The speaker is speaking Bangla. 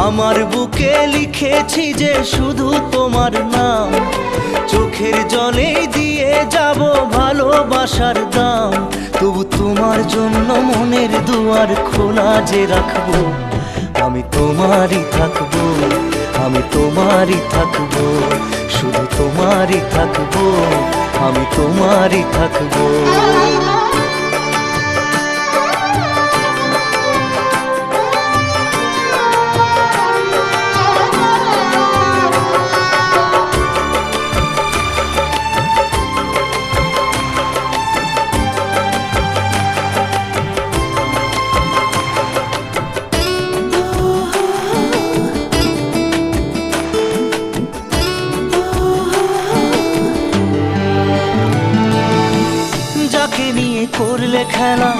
আমার বুকে লিখেছি যে শুধু তোমার নাম, চোখের জলে দিয়ে যাব ভালোবাসার দাম। তবু তোমার জন্য মনের দুয়ার খোলা যে রাখবো, আমি তোমারই থাকবো, আমি তোমারই থাকবো, শুধু তোমারই থাকবো, আমি তোমারই থাকবো। যাকে নিয়ে করলে খেলা